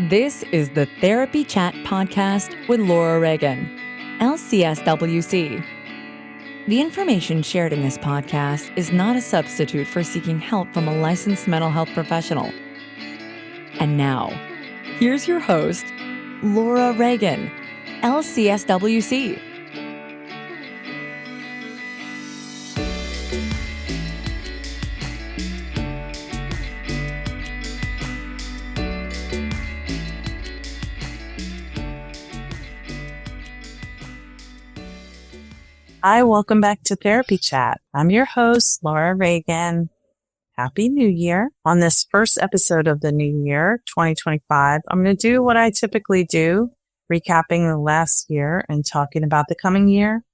This is the Therapy Chat Podcast with Laura Reagan, LCSW-C. The information shared in this podcast is not a substitute for seeking help from a licensed mental health professional. And now, here's your host, Laura Reagan, LCSW-C. Hi, welcome back to Therapy Chat. I'm your host, Laura Reagan. Happy New Year. On this first episode of the new year, 2025, I'm going to do what I typically do, recapping the last year and talking about the coming year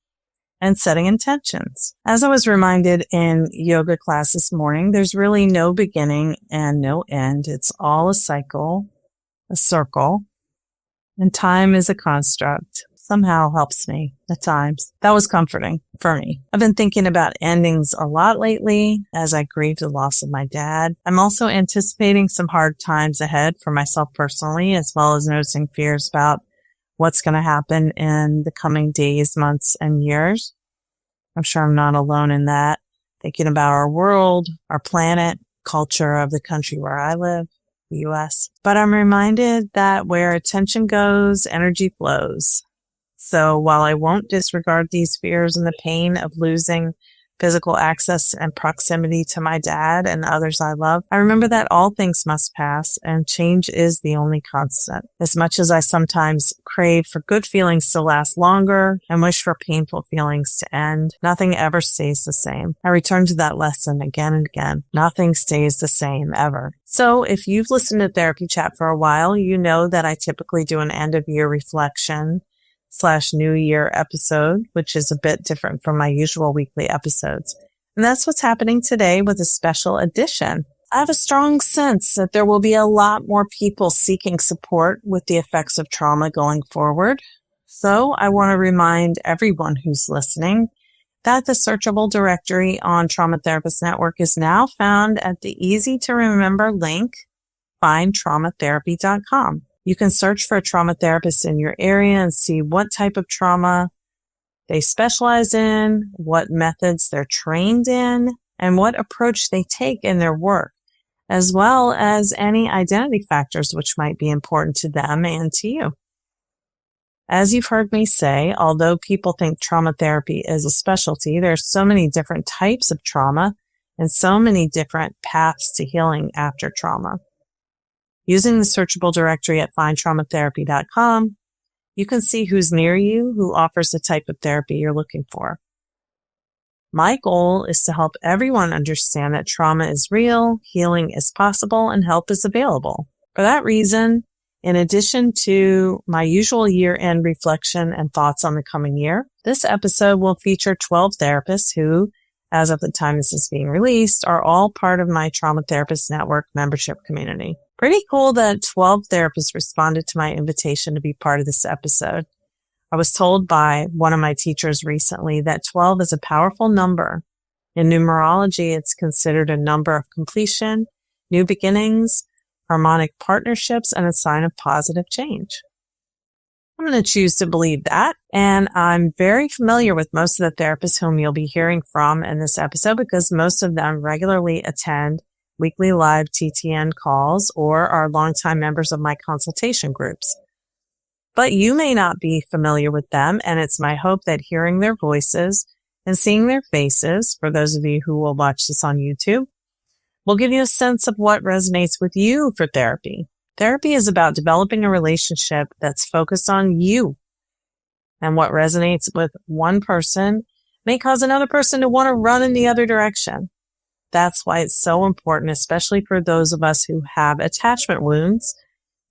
and setting intentions. As I was reminded in yoga class this morning, there's really no beginning and no end. It's all a cycle, a circle, and time is a construct. Somehow helps me at times. That was comforting for me. I've been thinking about endings a lot lately as I grieve the loss of my dad. I'm also anticipating some hard times ahead for myself personally, as well as noticing fears about what's going to happen in the coming days, months, and years. I'm sure I'm not alone in that. Thinking about our world, our planet, culture of the country where I live, the U.S. But I'm reminded that where attention goes, energy flows. So while I won't disregard these fears and the pain of losing physical access and proximity to my dad and others I love, I remember that all things must pass and change is the only constant. As much as I sometimes crave for good feelings to last longer and wish for painful feelings to end, nothing ever stays the same. I return to that lesson again and again. Nothing stays the same ever. So if you've listened to Therapy Chat for a while, you know that I typically do an end of year reflection / New Year episode, which is a bit different from my usual weekly episodes. And that's what's happening today with a special edition. I have a strong sense that there will be a lot more people seeking support with the effects of trauma going forward. So I want to remind everyone who's listening that the searchable directory on Trauma Therapist Network is now found at the easy to remember link, findtraumatherapy.com. You can search for a trauma therapist in your area and see what type of trauma they specialize in, what methods they're trained in, and what approach they take in their work, as well as any identity factors which might be important to them and to you. As you've heard me say, although people think trauma therapy is a specialty, there's so many different types of trauma and so many different paths to healing after trauma. Using the searchable directory at findtraumatherapy.com, you can see who's near you, who offers the type of therapy you're looking for. My goal is to help everyone understand that trauma is real, healing is possible, and help is available. For that reason, in addition to my usual year-end reflection and thoughts on the coming year, this episode will feature 12 therapists who, as of the time this is being released, are all part of my Trauma Therapist Network membership community. Pretty cool that 12 therapists responded to my invitation to be part of this episode. I was told by one of my teachers recently that 12 is a powerful number. In numerology, it's considered a number of completion, new beginnings, harmonic partnerships, and a sign of positive change. I'm going to choose to believe that, and I'm very familiar with most of the therapists whom you'll be hearing from in this episode because most of them regularly attend weekly live TTN calls or are longtime members of my consultation groups. But you may not be familiar with them, and it's my hope that hearing their voices and seeing their faces, for those of you who will watch this on YouTube, will give you a sense of what resonates with you for therapy. Therapy is about developing a relationship that's focused on you. And what resonates with one person may cause another person to want to run in the other direction. That's why it's so important, especially for those of us who have attachment wounds,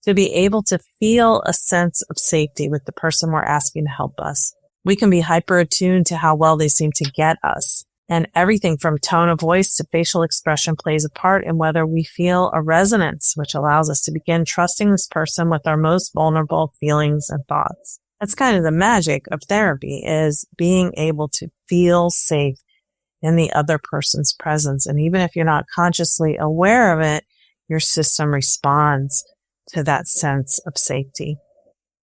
to be able to feel a sense of safety with the person we're asking to help us. We can be hyper attuned to how well they seem to get us. And everything from tone of voice to facial expression plays a part in whether we feel a resonance, which allows us to begin trusting this person with our most vulnerable feelings and thoughts. That's kind of the magic of therapy, is being able to feel safe in the other person's presence. And even if you're not consciously aware of it, your system responds to that sense of safety.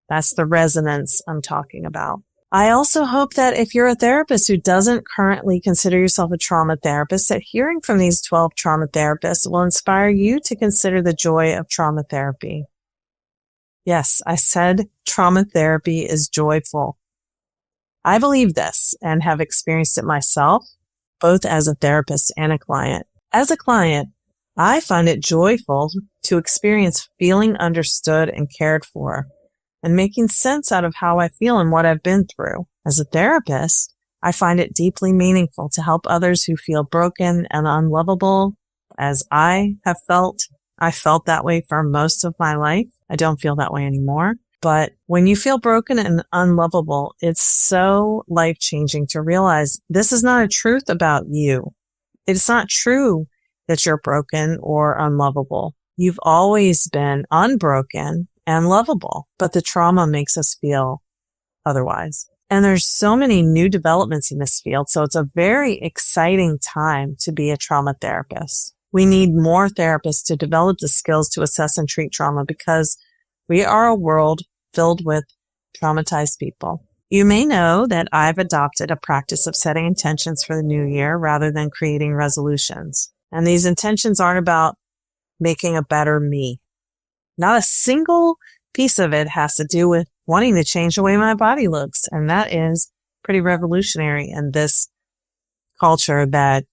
That's the resonance I'm talking about. I also hope that if you're a therapist who doesn't currently consider yourself a trauma therapist, that hearing from these 12 trauma therapists will inspire you to consider the joy of trauma therapy. Yes, I said trauma therapy is joyful. I believe this and have experienced it myself, both as a therapist and a client. As a client, I find it joyful to experience feeling understood and cared for, and making sense out of how I feel and what I've been through. As a therapist, I find it deeply meaningful to help others who feel broken and unlovable, as I have felt. I felt that way for most of my life. I don't feel that way anymore. But when you feel broken and unlovable, it's so life-changing to realize this is not a truth about you. It's not true that you're broken or unlovable. You've always been unbroken and lovable, but the trauma makes us feel otherwise. And there's so many new developments in this field, so it's a very exciting time to be a trauma therapist. We need more therapists to develop the skills to assess and treat trauma because we are a world filled with traumatized people. You may know that I've adopted a practice of setting intentions for the new year rather than creating resolutions. And these intentions aren't about making a better me. Not a single piece of it has to do with wanting to change the way my body looks. And that is pretty revolutionary in this culture that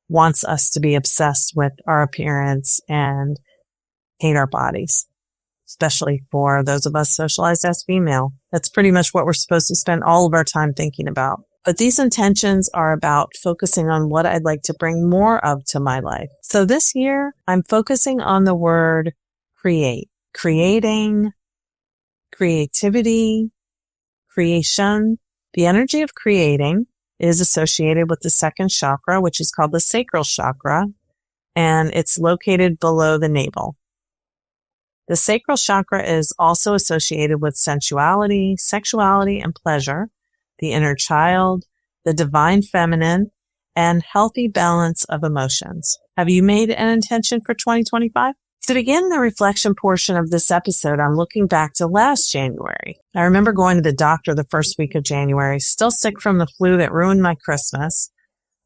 wants us to be obsessed with our appearance and hate our bodies, especially for those of us socialized as female. That's pretty much what we're supposed to spend all of our time thinking about. But these intentions are about focusing on what I'd like to bring more of to my life. So this year, I'm focusing on the word create. Creating, creativity, creation. The energy of creating is associated with the second chakra, which is called the sacral chakra, and it's located below the navel. The sacral chakra is also associated with sensuality, sexuality, and pleasure, the inner child, the divine feminine, and healthy balance of emotions. Have you made an intention for 2025? To begin the reflection portion of this episode, I'm looking back to last January. I remember going to the doctor the first week of January, still sick from the flu that ruined my Christmas.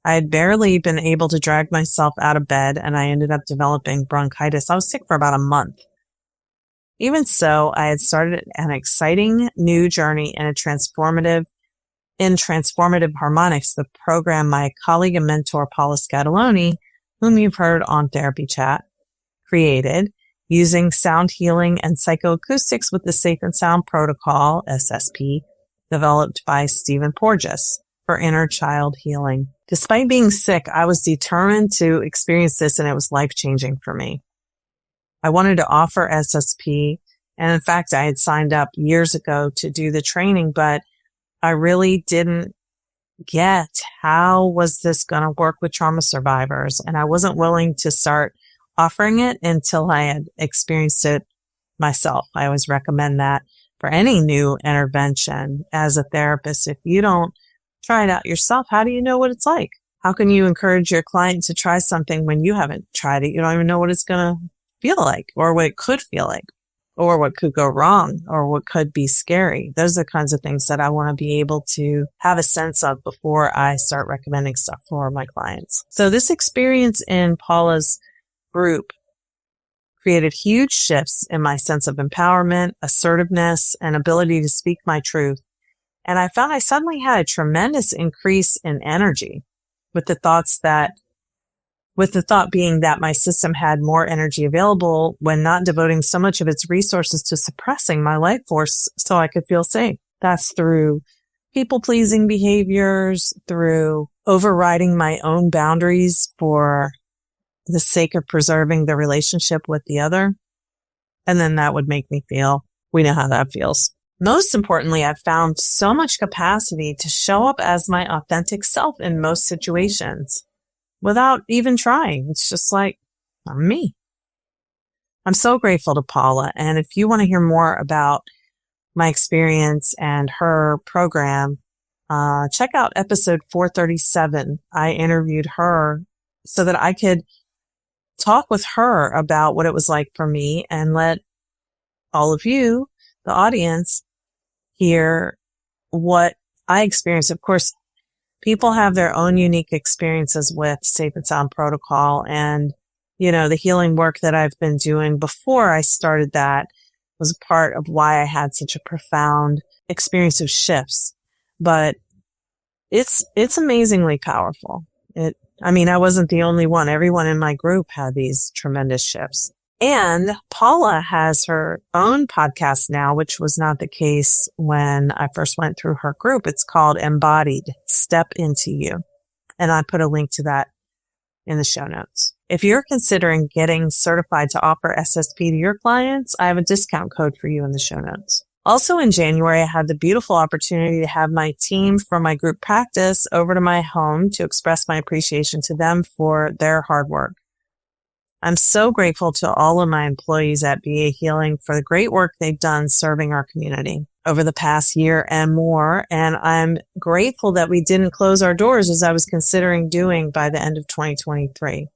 I had barely been able to drag myself out of bed, and I ended up developing bronchitis. I was sick for about a month. Even so, I had started an exciting new journey in Transformative Harmonics, the program my colleague and mentor, Paula Scatoloni, whom you've heard on Therapy Chat, created using sound healing and psychoacoustics with the Safe and Sound Protocol, SSP, developed by Stephen Porges for inner child healing. Despite being sick, I was determined to experience this, and it was life-changing for me. I wanted to offer SSP, and in fact, I had signed up years ago to do the training, but I really didn't get how was this going to work with trauma survivors, and I wasn't willing to start offering it until I had experienced it myself. I always recommend that for any new intervention as a therapist. If you don't try it out yourself, how do you know what it's like? How can you encourage your client to try something when you haven't tried it? You don't even know what it's going to feel like, or what it could feel like, or what could go wrong, or what could be scary. Those are the kinds of things that I want to be able to have a sense of before I start recommending stuff for my clients. So this experience in Paula's group created huge shifts in my sense of empowerment, assertiveness, and ability to speak my truth. And I found I suddenly had a tremendous increase in energy with the thought being that my system had more energy available when not devoting so much of its resources to suppressing my life force so I could feel safe. That's through people-pleasing behaviors, through overriding my own boundaries for the sake of preserving the relationship with the other. And then that would make me feel, we know how that feels. Most importantly, I've found so much capacity to show up as my authentic self in most situations without even trying. It's just like, I'm me. I'm so grateful to Paula. And if you want to hear more about my experience and her program, check out episode 437. I interviewed her so that I could talk with her about what it was like for me and let all of you, the audience, hear what I experienced. Of course, people have their own unique experiences with Safe and Sound Protocol. And, the healing work that I've been doing before I started that was a part of why I had such a profound experience of shifts. But it's amazingly powerful. I wasn't the only one. Everyone in my group had these tremendous shifts. And Paula has her own podcast now, which was not the case when I first went through her group. It's called Embodied, Step Into You. And I put a link to that in the show notes. If you're considering getting certified to offer SSP to your clients, I have a discount code for you in the show notes. Also in January, I had the beautiful opportunity to have my team from my group practice over to my home to express my appreciation to them for their hard work. I'm so grateful to all of my employees at BA Healing for the great work they've done serving our community over the past year and more. And I'm grateful that we didn't close our doors as I was considering doing by the end of 2023.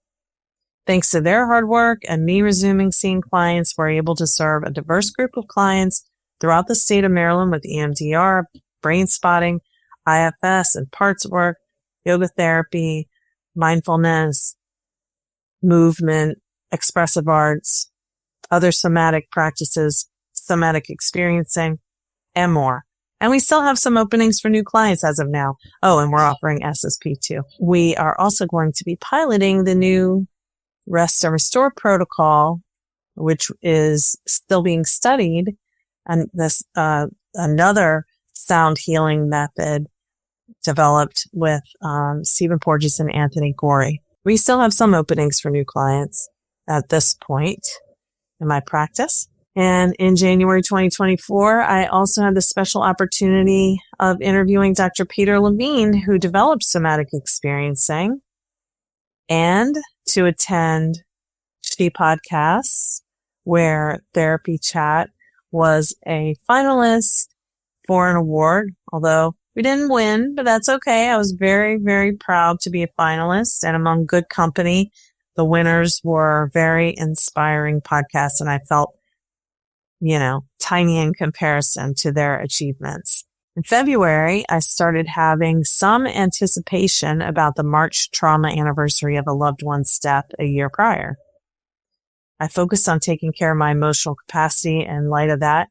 Thanks to their hard work and me resuming seeing clients, we're able to serve a diverse group of clients throughout the state of Maryland with EMDR, brain spotting, IFS and parts work, yoga therapy, mindfulness, movement, expressive arts, other somatic practices, somatic experiencing, and more. And we still have some openings for new clients as of now. Oh, and we're offering SSP too. We are also going to be piloting the new Rest and Restore protocol, which is still being studied. And this, another sound healing method developed with, Stephen Porges and Anthony Gorey. We still have some openings for new clients at this point in my practice. And in January 2024, I also had the special opportunity of interviewing Dr. Peter Levine, who developed somatic experiencing, and to attend She Podcasts, where Therapy Chat was a finalist for an award, although we didn't win, but that's okay. I was very, very proud to be a finalist, and among good company. The winners were very inspiring podcasts, and I felt, tiny in comparison to their achievements. In February, I started having some anticipation about the March trauma anniversary of a loved one's death a year prior. I focused on taking care of my emotional capacity in light of that.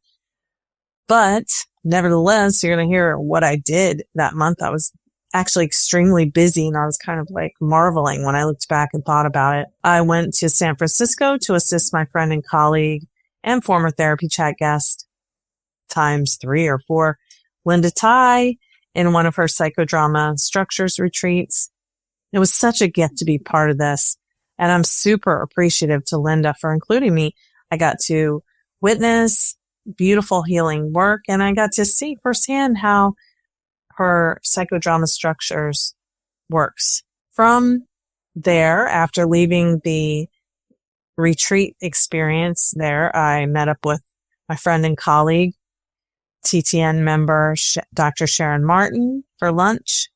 But nevertheless, you're going to hear what I did that month. I was actually extremely busy, and I was kind of marveling when I looked back and thought about it. I went to San Francisco to assist my friend and colleague and former Therapy Chat guest, times 3 or 4, Linda Tai, in one of her psychodrama structures retreats. It was such a gift to be part of this, and I'm super appreciative to Linda for including me. I got to witness beautiful healing work, and I got to see firsthand how her psychodrama structures works. From there, after leaving the retreat experience there, I met up with my friend and colleague, TTN member Dr. Sharon Martin, for lunch.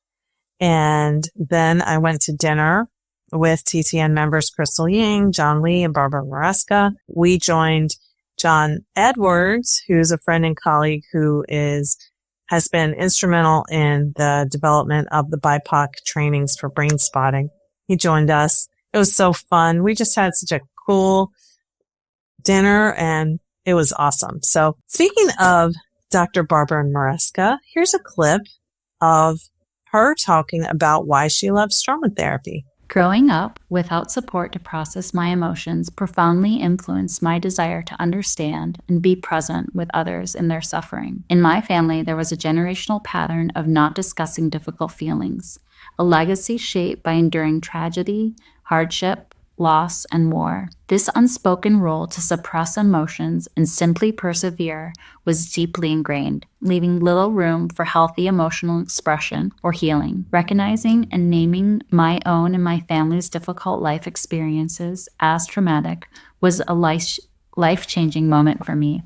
And then I went to dinner with TTN members Crystal Ying, John Lee, and Barbara Maresca. We joined John Edwards, who's a friend and colleague who has been instrumental in the development of the BIPOC trainings for brain spotting. He joined us. It was so fun. We just had such a cool dinner, and it was awesome. So speaking of Dr. Barbara Maresca, here's a clip of her talking about why she loves trauma therapy. Growing up without support to process my emotions profoundly influenced my desire to understand and be present with others in their suffering. In my family, there was a generational pattern of not discussing difficult feelings, a legacy shaped by enduring tragedy, hardship, loss, and war. This unspoken role to suppress emotions and simply persevere was deeply ingrained, leaving little room for healthy emotional expression or healing. Recognizing and naming my own and my family's difficult life experiences as traumatic was a life-changing moment for me.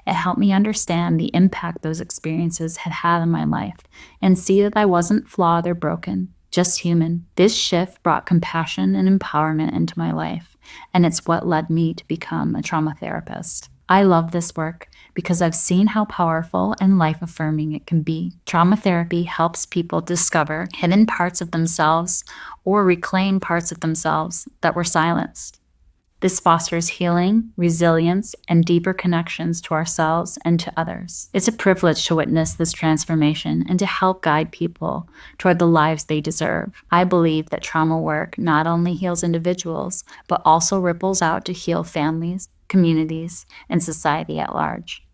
It helped me understand the impact those experiences had had on my life and see that I wasn't flawed or broken, just human. This shift brought compassion and empowerment into my life, and it's what led me to become a trauma therapist. I love this work because I've seen how powerful and life-affirming it can be. Trauma therapy helps people discover hidden parts of themselves or reclaim parts of themselves that were silenced. This fosters healing, resilience, and deeper connections to ourselves and to others. It's a privilege to witness this transformation and to help guide people toward the lives they deserve. I believe that trauma work not only heals individuals, but also ripples out to heal families, communities, and society at large.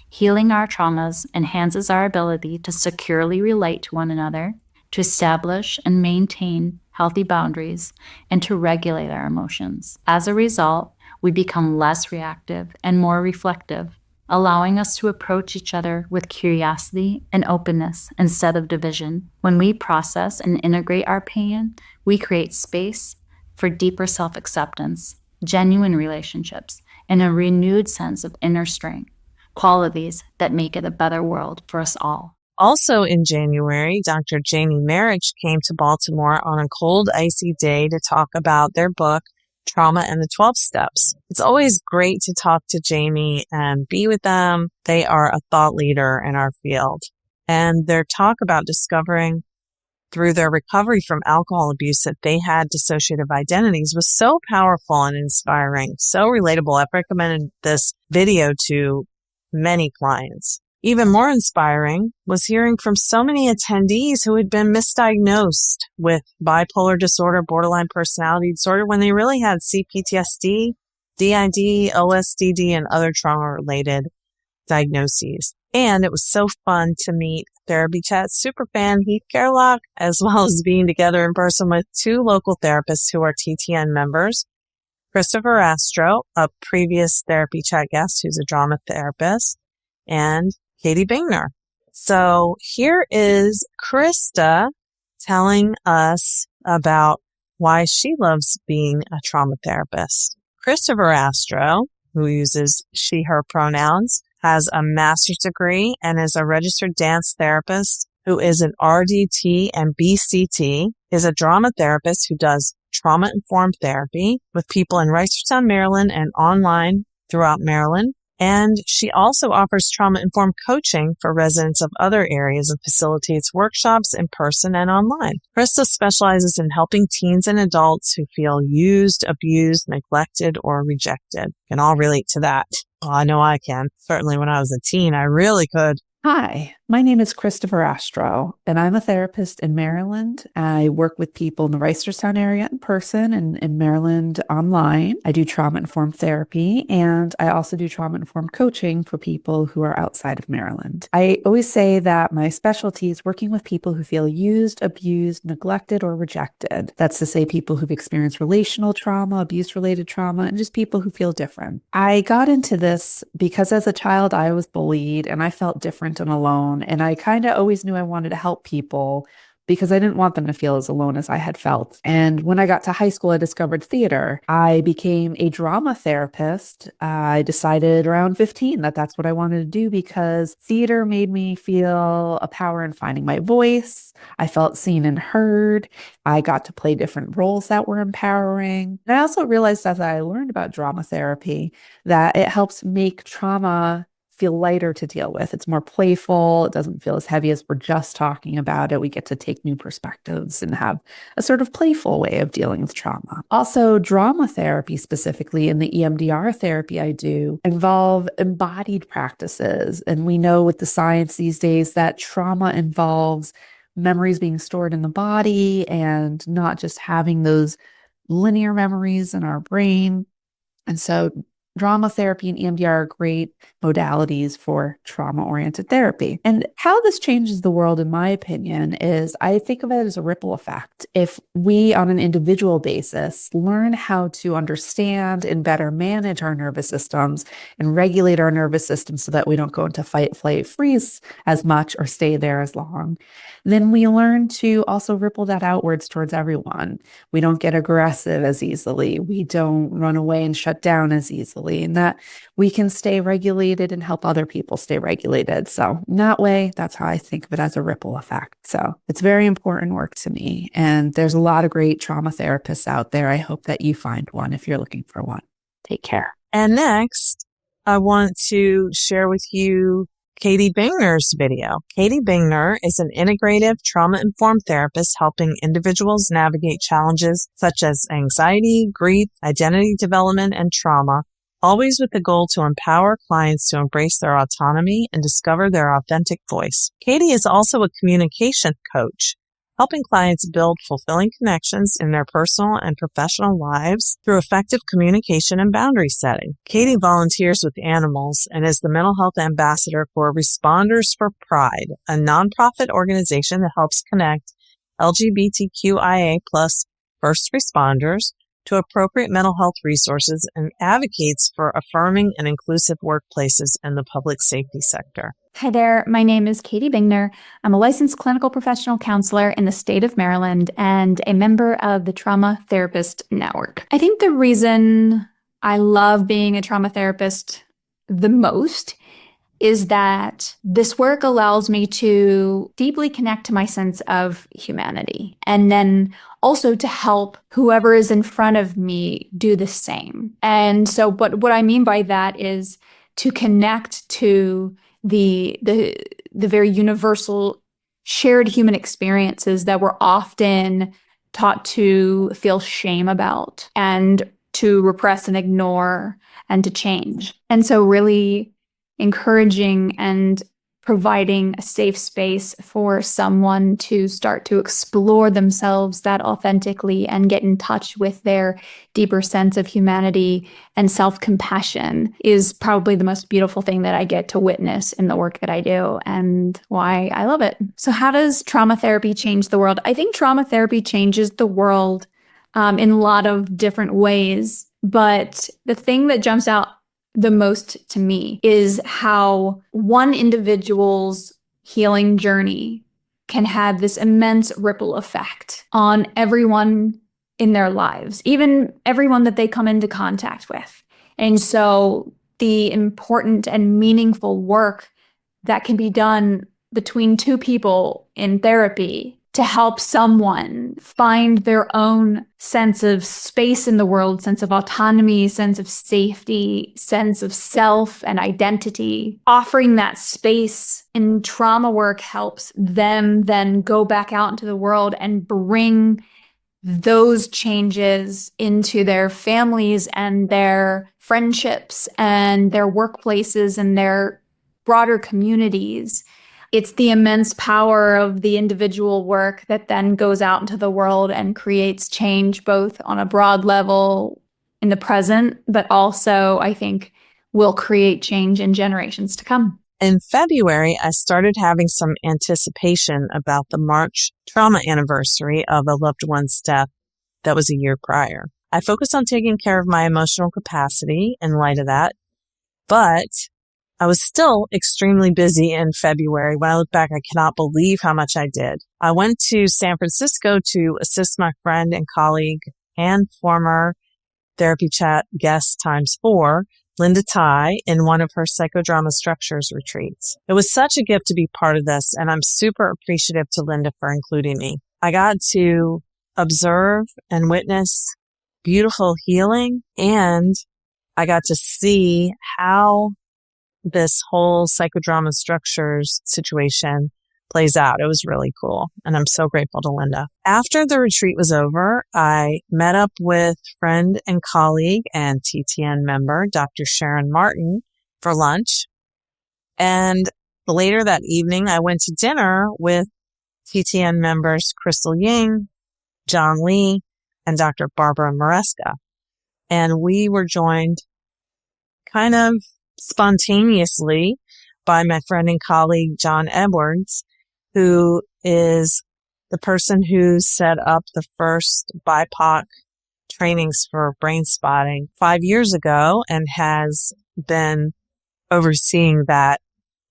Healing our traumas enhances our ability to securely relate to one another, to establish and maintain healthy boundaries, and to regulate our emotions. As a result, we become less reactive and more reflective, allowing us to approach each other with curiosity and openness instead of division. When we process and integrate our pain, we create space for deeper self-acceptance, genuine relationships, and a renewed sense of inner strength, qualities that make it a better world for us all. Also in January, Dr. Jamie Marich came to Baltimore on a cold, icy day to talk about their book, Trauma and the 12 Steps. It's always great to talk to Jamie and be with them. They are a thought leader in our field. And their talk about discovering through their recovery from alcohol abuse that they had dissociative identities was so powerful and inspiring, so relatable. I've recommended this video to many clients. Even more inspiring was hearing from so many attendees who had been misdiagnosed with bipolar disorder, borderline personality disorder, when they really had CPTSD, DID, OSDD, and other trauma-related diagnoses. And it was so fun to meet Therapy Chat superfan Heath Gerlach, as well as being together in person with two local therapists who are TTN members, Krista Verrastro, a previous Therapy Chat guest who's a drama therapist, and Katie Bingner. So here is Krista telling us about why she loves being a trauma therapist. Krista Verrastro, who uses she, her pronouns, has a master's degree and is a registered dance therapist who is an RDT and BCT, is a drama therapist who does trauma-informed therapy with people in Reisterstown, Maryland, and online throughout Maryland. And she also offers trauma-informed coaching for residents of other areas and facilitates workshops in person and online. Krista specializes in helping teens and adults who feel used, abused, neglected, or rejected. Can all relate to that. Well, I know I can. Certainly when I was a teen, I really could. Hi, my name is Krista Verrastro, and I'm a therapist in Maryland. I work with people in the Reisterstown area in person and in Maryland online. I do trauma-informed therapy, and I also do trauma-informed coaching for people who are outside of Maryland. I always say that my specialty is working with people who feel used, abused, neglected, or rejected. That's to say people who've experienced relational trauma, abuse-related trauma, and just people who feel different. I got into this because as a child, I was bullied, and I felt different and alone. And I kind of always knew I wanted to help people because I didn't want them to feel as alone as I had felt. And when I got to high school, I discovered theater. I became a drama therapist. I decided around 15 that that's what I wanted to do because theater made me feel a power in finding my voice. I felt seen and heard. I got to play different roles that were empowering. And I also realized as I learned about drama therapy that it helps make trauma feel lighter to deal with. It's more playful. It doesn't feel as heavy as we're just talking about it. We get to take new perspectives and have a sort of playful way of dealing with trauma. Also, drama therapy specifically and the EMDR therapy I do involve embodied practices. And we know with the science these days that trauma involves memories being stored in the body and not just having those linear memories in our brain. And so drama therapy and EMDR are great modalities for trauma-oriented therapy. And how this changes the world, in my opinion, is I think of it as a ripple effect. If we, on an individual basis, learn how to understand and better manage our nervous systems and regulate our nervous system so that we don't go into fight, flight, freeze as much or stay there as long, then we learn to also ripple that outwards towards everyone. We don't get aggressive as easily. We don't run away and shut down as easily, and that we can stay regulated and help other people stay regulated. So in that way, that's how I think of it as a ripple effect. So it's very important work to me. And there's a lot of great trauma therapists out there. I hope that you find one if you're looking for one. Take care. And next, I want to share with you Katie Bingner's video. Katie Bingner is an integrative, trauma-informed therapist helping individuals navigate challenges such as anxiety, grief, identity development, and trauma, always with the goal to empower clients to embrace their autonomy and discover their authentic voice. Katie is also a communication coach, helping clients build fulfilling connections in their personal and professional lives through effective communication and boundary setting. Katie volunteers with animals and is the mental health ambassador for Responders for Pride, a nonprofit organization that helps connect LGBTQIA+ first responders to appropriate mental health resources and advocates for affirming and inclusive workplaces in the public safety sector. Hi there, my name is Katie Bingner. I'm a licensed clinical professional counselor in the state of Maryland and a member of the Trauma Therapist Network. I think the reason I love being a trauma therapist the most is that this work allows me to deeply connect to my sense of humanity and then also to help whoever is in front of me do the same. And so, but what I mean by that is to connect to the very universal shared human experiences that we're often taught to feel shame about and to repress and ignore and to change. And so really encouraging and providing a safe space for someone to start to explore themselves that authentically and get in touch with their deeper sense of humanity and self-compassion is probably the most beautiful thing that I get to witness in the work that I do and why I love it. So how does trauma therapy change the world? I think trauma therapy changes the world in a lot of different ways, but the thing that jumps out the most to me is how one individual's healing journey can have this immense ripple effect on everyone in their lives, even everyone that they come into contact with. And so the important and meaningful work that can be done between two people in therapy to help someone find their own sense of space in the world, sense of autonomy, sense of safety, sense of self and identity. Offering that space in trauma work helps them then go back out into the world and bring those changes into their families and their friendships and their workplaces and their broader communities. It's the immense power of the individual work that then goes out into the world and creates change both on a broad level in the present, but also, I think, will create change in generations to come. In February, I started having some anticipation about the March trauma anniversary of a loved one's death that was a year prior. I focused on taking care of my emotional capacity in light of that, but I was still extremely busy in February. When I look back, I cannot believe how much I did. I went to San Francisco to assist my friend and colleague and former Therapy Chat guest ×4, Linda Ty, in one of her psychodrama structures retreats. It was such a gift to be part of this, and I'm super appreciative to Linda for including me. I got to observe and witness beautiful healing, and I got to see how this whole psychodrama structures situation plays out. It was really cool. And I'm so grateful to Linda. After the retreat was over, I met up with friend and colleague and TTN member, Dr. Sharon Martin, for lunch. And later that evening, I went to dinner with TTN members Crystal Ying, John Lee, and Dr. Barbara Maresca. And we were joined kind of spontaneously by my friend and colleague, John Edwards, who is the person who set up the first BIPOC trainings for brain spotting 5 years ago and has been overseeing that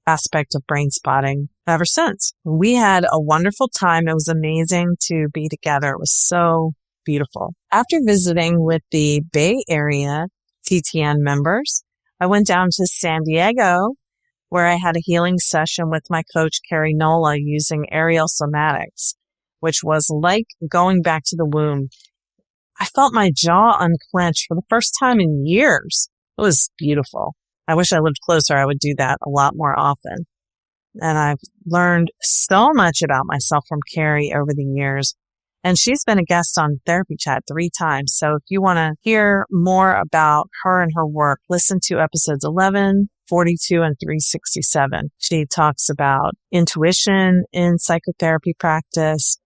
aspect of brain spotting ever since. We had a wonderful time. It was amazing to be together. It was so beautiful. After visiting with the Bay Area TTN members, I went down to San Diego, where I had a healing session with my coach, Carrie Nola, using aerial somatics, which was like going back to the womb. I felt my jaw unclench for the first time in years. It was beautiful. I wish I lived closer. I would do that a lot more often. And I've learned so much about myself from Carrie over the years. And she's been a guest on Therapy Chat 3 times. So if you want to hear more about her and her work, listen to episodes 11, 42, and 367. She talks about intuition in psychotherapy practice,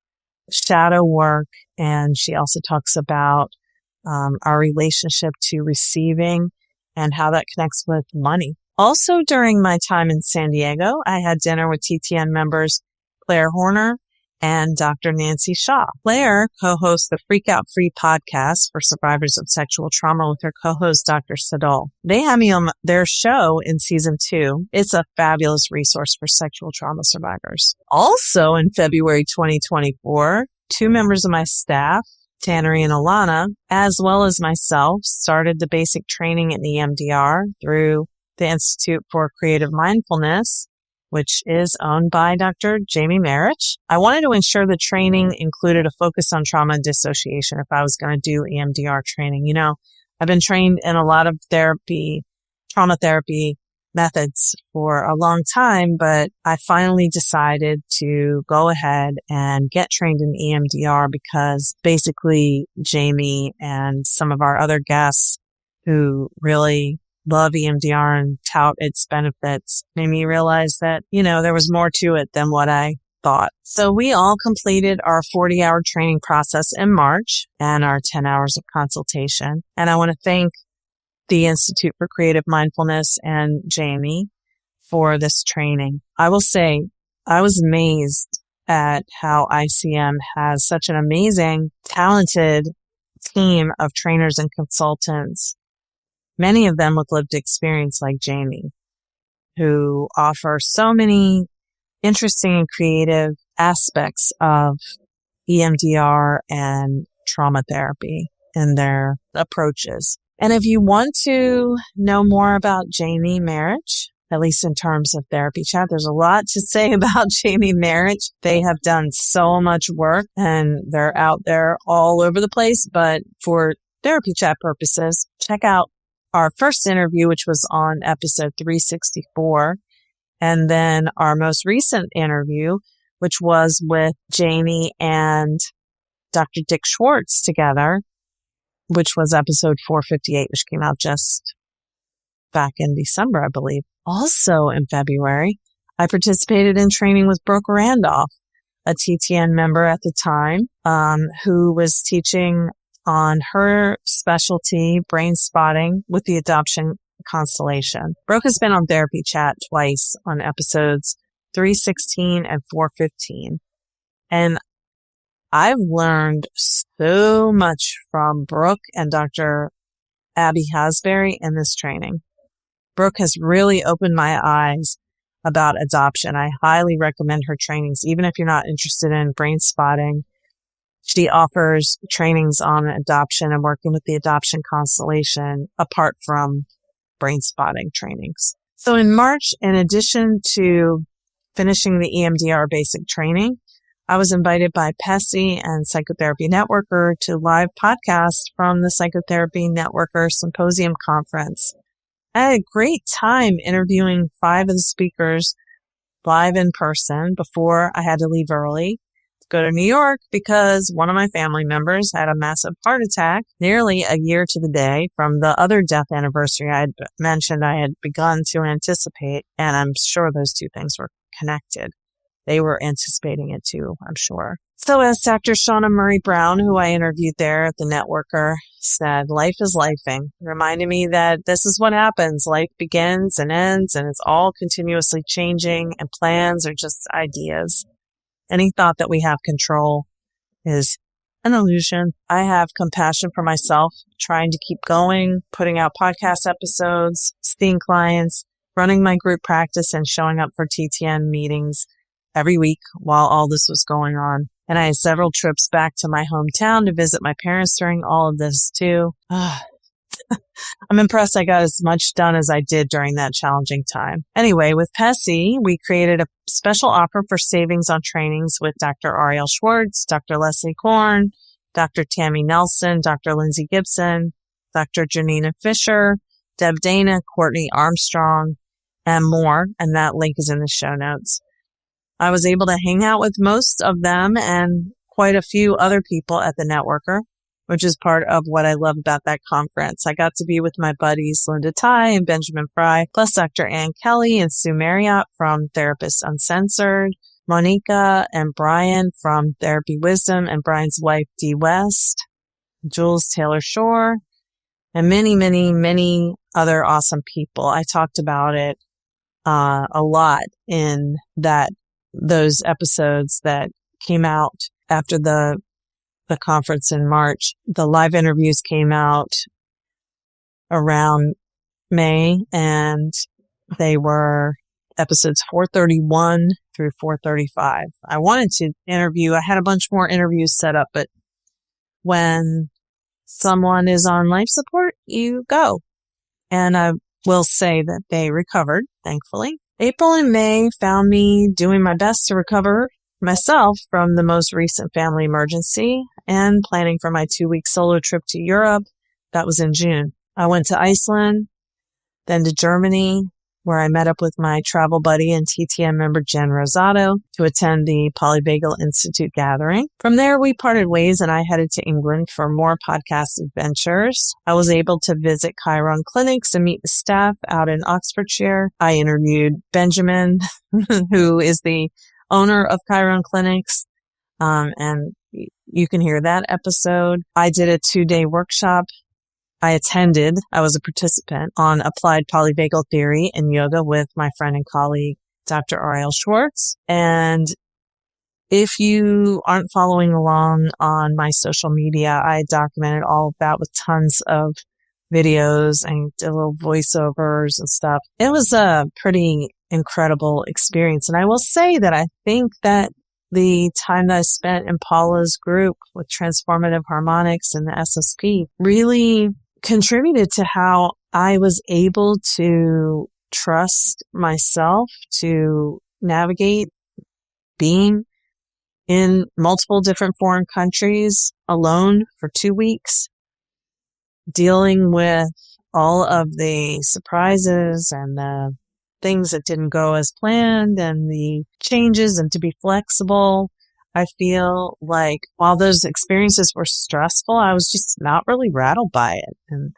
shadow work, and she also talks about our relationship to receiving and how that connects with money. Also, during my time in San Diego, I had dinner with TTN members Claire Horner and Dr. Nancy Shaw. Claire co-hosts the Freak Out Free podcast for survivors of sexual trauma with her co-host, Dr. Sadal. They had me on their show in season 2. It's a fabulous resource for sexual trauma survivors. Also, in February 2024, 2 members of my staff, Tannery and Alana, as well as myself, started the basic training in EMDR through the Institute for Creative Mindfulness, which is owned by Dr. Jamie Marich. I wanted to ensure the training included a focus on trauma and dissociation if I was going to do EMDR training. You know, I've been trained in a lot of trauma therapy methods for a long time, but I finally decided to go ahead and get trained in EMDR because basically Jamie and some of our other guests who really love EMDR and tout its benefits made me realize that, there was more to it than what I thought. So we all completed our 40-hour training process in March and our 10 hours of consultation. And I want to thank the Institute for Creative Mindfulness and Jamie for this training. I will say I was amazed at how ICM has such an amazing, talented team of trainers and consultants, many of them with lived experience like Jamie, who offer so many interesting and creative aspects of EMDR and trauma therapy in their approaches. And if you want to know more about Jamie Marich, at least in terms of Therapy Chat, there's a lot to say about Jamie Marich. They have done so much work and they're out there all over the place. But for Therapy Chat purposes, check out our first interview, which was on episode 364. And then our most recent interview, which was with Jamie and Dr. Dick Schwartz together, which was episode 458, which came out just back in December, I believe. Also in February, I participated in training with Brooke Randolph, a TTN member at the time, who was teaching on her specialty, brain spotting, with the adoption constellation. Brooke has been on Therapy Chat twice on episodes 316 and 415. And I've learned so much from Brooke and Dr. Abby Hasbury in this training. Brooke has really opened my eyes about adoption. I highly recommend her trainings, even if you're not interested in brain spotting. She offers trainings on adoption and working with the adoption constellation apart from brain spotting trainings. So in March, in addition to finishing the EMDR basic training, I was invited by Pessy and Psychotherapy Networker to live podcast from the Psychotherapy Networker Symposium Conference. I had a great time interviewing 5 of the speakers live in person before I had to leave early to go to New York because one of my family members had a massive heart attack nearly a year to the day from the other death anniversary I had mentioned I had begun to anticipate, and I'm sure those two things were connected. They were anticipating it too, I'm sure. So as Dr. Shauna Murray Brown, who I interviewed there at the Networker, said, life is lifing, reminding me that this is what happens. Life begins and ends, and it's all continuously changing, and plans are just ideas. Any thought that we have control is an illusion. I have compassion for myself, trying to keep going, putting out podcast episodes, seeing clients, running my group practice, and showing up for TTN meetings every week while all this was going on. And I had several trips back to my hometown to visit my parents during all of this too. I'm impressed I got as much done as I did during that challenging time. Anyway, with Pessy, we created a special offer for savings on trainings with Dr. Ariel Schwartz, Dr. Leslie Korn, Dr. Tammy Nelson, Dr. Lindsay Gibson, Dr. Janina Fisher, Deb Dana, Courtney Armstrong, and more. And that link is in the show notes. I was able to hang out with most of them and quite a few other people at the Networker, which is part of what I love about that conference. I got to be with my buddies Linda Ty and Benjamin Fry, plus Dr. Ann Kelly and Sue Marriott from Therapists Uncensored, Monica and Brian from Therapy Wisdom, and Brian's wife, Dee West, Jules Taylor Shore, and many, many, many other awesome people. I talked about it a lot in those episodes that came out after the conference in March. The live interviews came out around May, and they were episodes 431 through 435. I wanted to I had a bunch more interviews set up, but when someone is on life support, you go. And I will say that they recovered, thankfully. April and May found me doing my best to recover myself from the most recent family emergency and planning for my 2-week solo trip to Europe. That was in June. I went to Iceland, then to Germany, where I met up with my travel buddy and TTM member Jen Rosado to attend the Polyvagal Institute gathering. From there, we parted ways and I headed to England for more podcast adventures. I was able to visit Chiron clinics and meet the staff out in Oxfordshire. I interviewed Benjamin, who is the owner of Chiron clinics, and you can hear that episode. I did a 2-day workshop. I was a participant on applied polyvagal theory and yoga with my friend and colleague, Dr. Ariel Schwartz. And if you aren't following along on my social media, I documented all of that with tons of videos and did little voiceovers and stuff. It was a pretty incredible experience. And I will say that I think that the time that I spent in Paula's group with Transformative Harmonics and the SSP really contributed to how I was able to trust myself to navigate being in multiple different foreign countries alone for 2 weeks, dealing with all of the surprises and the things that didn't go as planned and the changes, and to be flexible. I feel like while those experiences were stressful, I was just not really rattled by it. And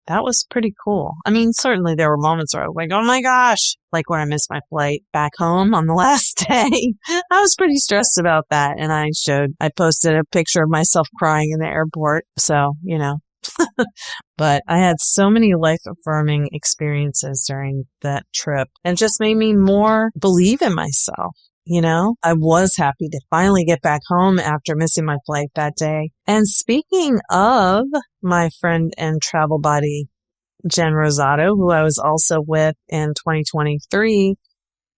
that was pretty cool. I mean, certainly there were moments where I was like, oh my gosh, like when I missed my flight back home on the last day. I was pretty stressed about that. And I posted a picture of myself crying in the airport. So, but I had so many life-affirming experiences during that trip and just made me more believe in myself. I was happy to finally get back home after missing my flight that day. And speaking of my friend and travel buddy, Jen Rosado, who I was also with in 2023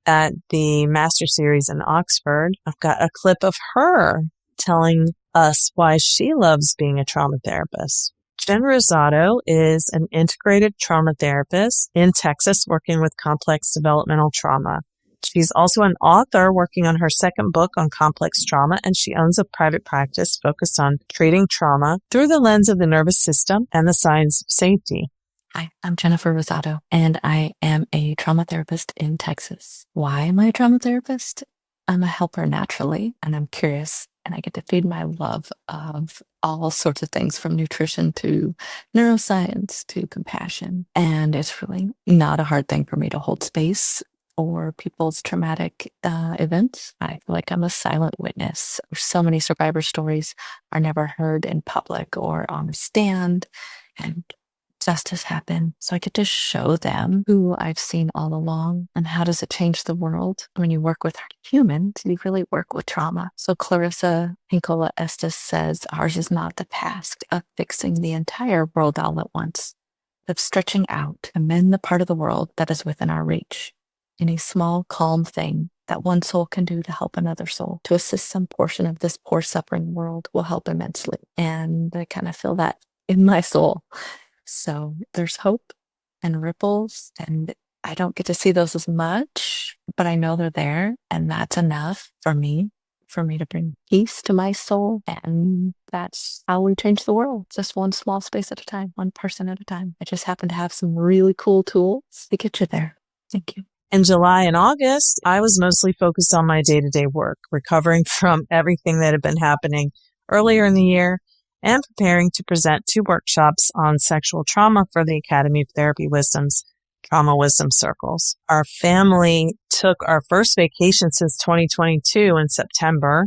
at the Master Series in Oxford, I've got a clip of her telling us why she loves being a trauma therapist. Jen Rosado is an integrated trauma therapist in Texas working with complex developmental trauma. She's also an author working on her second book on complex trauma, and she owns a private practice focused on treating trauma through the lens of the nervous system and the science of safety. Hi, I'm Jennyfer Rosado, and I am a trauma therapist in Texas. Why am I a trauma therapist? I'm a helper naturally, and I'm curious, and I get to feed my love of all sorts of things, from nutrition to neuroscience to compassion. And it's really not a hard thing for me to hold space for people's traumatic events. I feel like I'm a silent witness. So many survivor stories are never heard in public or on a stand, and justice happened. So I get to show them who I've seen all along and how does it change the world. When you work with humans, you really work with trauma. So Clarissa Hinkola Estes says, ours is not the task of fixing the entire world all at once, but stretching out to mend the part of the world that is within our reach. Any small, calm thing that one soul can do to help another soul, to assist some portion of this poor, suffering world, will help immensely. And I kind of feel that in my soul. So there's hope and ripples, and I don't get to see those as much, but I know they're there, and that's enough for me for me to bring peace to my soul. And that's how we change the world. Just one small space at a time, one person at a time. I just happen to have some really cool tools to get you there. Thank you. In July and August, I was mostly focused on my day-to-day work, recovering from everything that had been happening earlier in the year and preparing to present 2 workshops on sexual trauma for the Academy of Therapy Wisdom's Trauma Wisdom Circles. Our family took our first vacation since 2022 in September.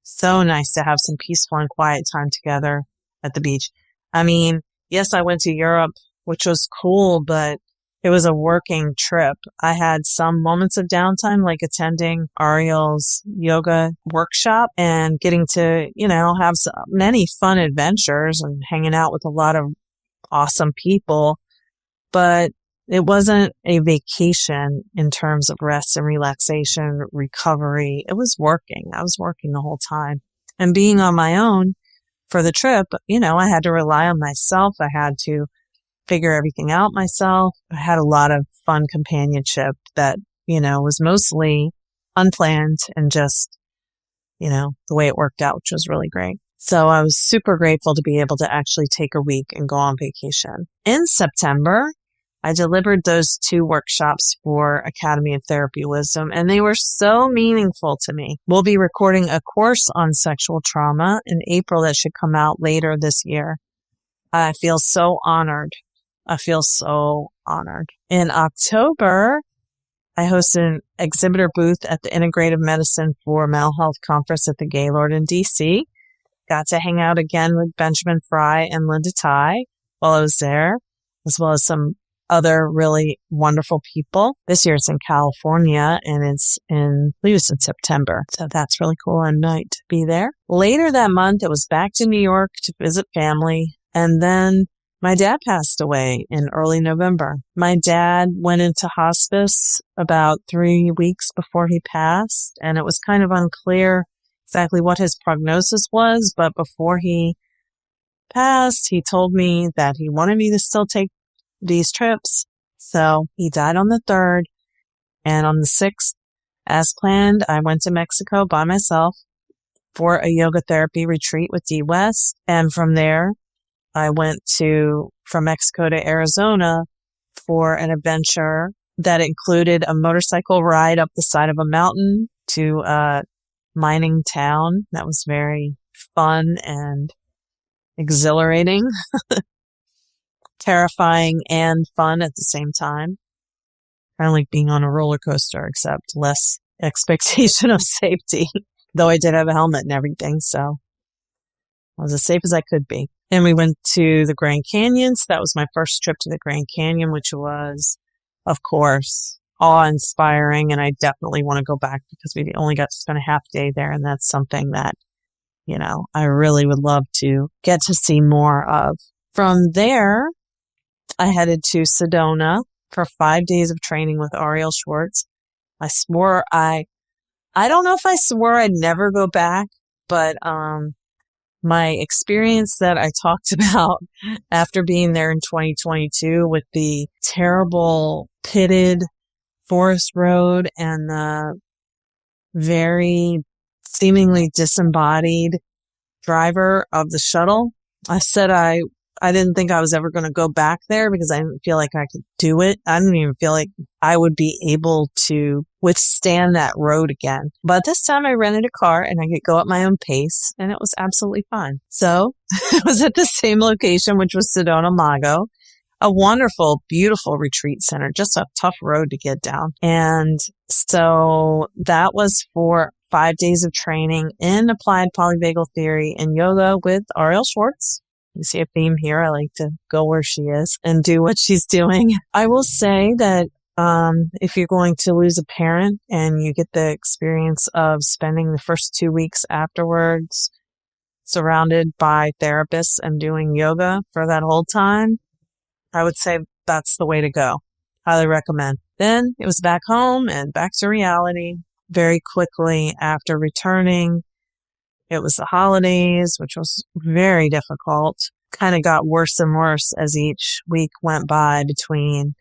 So nice to have some peaceful and quiet time together at the beach. I mean, yes, I went to Europe, which was cool, but it was a working trip. I had some moments of downtime, like attending Ariel's yoga workshop and getting to, have many fun adventures and hanging out with a lot of awesome people. But it wasn't a vacation in terms of rest and relaxation, recovery. It was working. I was working the whole time. And being on my own for the trip, I had to rely on myself. I had to figure everything out myself. I had a lot of fun companionship that, was mostly unplanned and just, the way it worked out, which was really great. So I was super grateful to be able to actually take a week and go on vacation. In September, I delivered those 2 workshops for Academy of Therapy Wisdom, and they were so meaningful to me. We'll be recording a course on sexual trauma in April that should come out later this year. I feel so honored. In October, I hosted an exhibitor booth at the Integrative Medicine for Mental Health Conference at the Gaylord in DC. Got to hang out again with Benjamin Fry and Linda Ty while I was there, as well as some other really wonderful people. This year it's in California and I believe it's in September. So that's really cool. I might be there. Later that month, it was back to New York to visit family. And then my dad passed away in early November. My dad went into hospice about 3 weeks before he passed, and it was kind of unclear exactly what his prognosis was, but before he passed, he told me that he wanted me to still take these trips. So he died on the 3rd, and on the 6th, as planned, I went to Mexico by myself for a yoga therapy retreat with Dee West, and from there, I went from Mexico to Arizona for an adventure that included a motorcycle ride up the side of a mountain to a mining town. That was very fun and exhilarating, terrifying and fun at the same time. Kind of like being on a roller coaster, except less expectation of safety, though I did have a helmet and everything, so I was as safe as I could be. Then we went to the Grand Canyon. So that was my first trip to the Grand Canyon, which was, of course, awe-inspiring. And I definitely want to go back because we only got to spend a half day there. And that's something that, I really would love to get to see more of. From there, I headed to Sedona for 5 days of training with Ariel Schwartz. I don't know if I swore I'd never go back, but, my experience that I talked about after being there in 2022 with the terrible pitted forest road and the very seemingly disembodied driver of the shuttle, I said I didn't think I was ever going to go back there because I didn't feel like I could do it. I didn't even feel like I would be able to withstand that road again. But this time I rented a car and I could go at my own pace and it was absolutely fine. So it was at the same location, which was Sedona Mago, a wonderful, beautiful retreat center, just a tough road to get down. And so that was for 5 days of training in applied polyvagal theory and yoga with Ariel Schwartz. You see a theme here. I like to go where she is and do what she's doing. I will say that if you're going to lose a parent and you get the experience of spending the first 2 weeks afterwards surrounded by therapists and doing yoga for that whole time, I would say that's the way to go. Highly recommend. Then it was back home and back to reality very quickly after returning. It was the holidays, which was very difficult. Kind of got worse and worse as each week went by between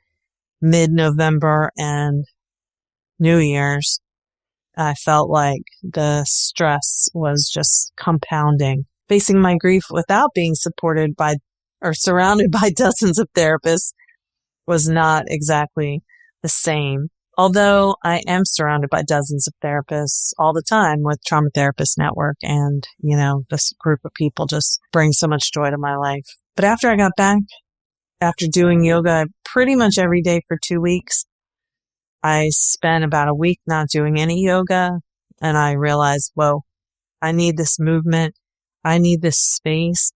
mid-November and New Year's. I felt like the stress was just compounding. Facing my grief without being supported by or surrounded by dozens of therapists was not exactly the same. Although I am surrounded by dozens of therapists all the time with Trauma Therapist Network, and, this group of people just brings so much joy to my life. But after I got back, after doing yoga pretty much every day for 2 weeks, I spent about a week not doing any yoga, and I realized, whoa, I need this movement. I need this space.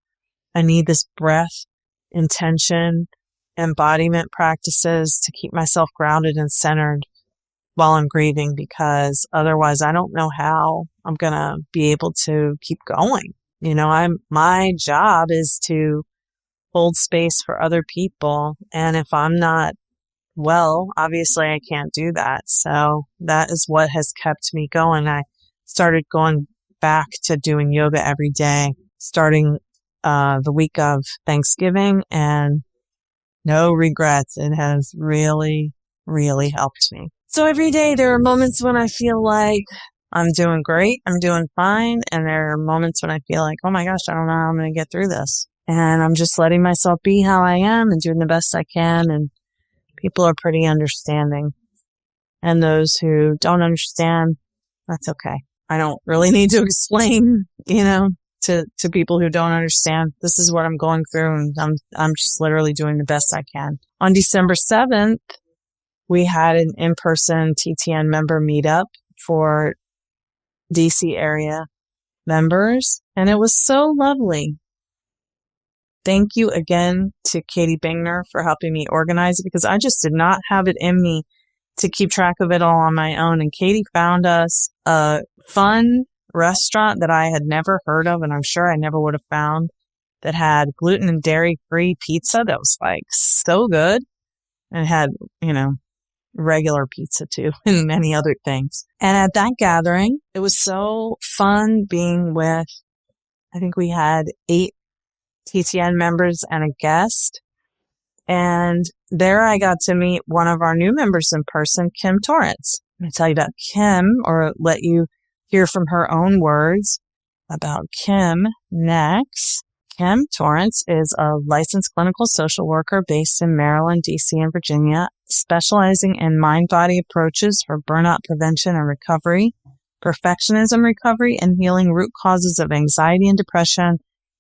I need this breath, intention, embodiment practices to keep myself grounded and centered while I'm grieving, because otherwise I don't know how I'm going to be able to keep going. My job is to hold space for other people. And if I'm not well, obviously I can't do that. So that is what has kept me going. I started going back to doing yoga every day, starting the week of Thanksgiving, and no regrets. It has really, really helped me. So every day there are moments when I feel like I'm doing great, I'm doing fine, and there are moments when I feel like, oh my gosh, I don't know how I'm going to get through this. And I'm just letting myself be how I am and doing the best I can, and people are pretty understanding. And those who don't understand, that's okay. I don't really need to explain, to people who don't understand. This is what I'm going through, and I'm just literally doing the best I can. On December 7th, we had an in-person TTN member meetup for DC area members, and it was so lovely. Thank you again to Katie Bingner for helping me organize it, because I just did not have it in me to keep track of it all on my own. And Katie found us a fun restaurant that I had never heard of, and I'm sure I never would have found, that had gluten and dairy-free pizza that was like so good, and had, regular pizza too, and many other things. And at that gathering, it was so fun being with, I think we had 8 TTN members and a guest. And there I got to meet one of our new members in person, Kim Torrence. I'm going to tell you about Kim, or let you hear from her own words about Kim next. Kim Torrence is a licensed clinical social worker based in Maryland, DC, and Virginia, specializing in mind-body approaches for burnout prevention and recovery, perfectionism recovery, and healing root causes of anxiety and depression,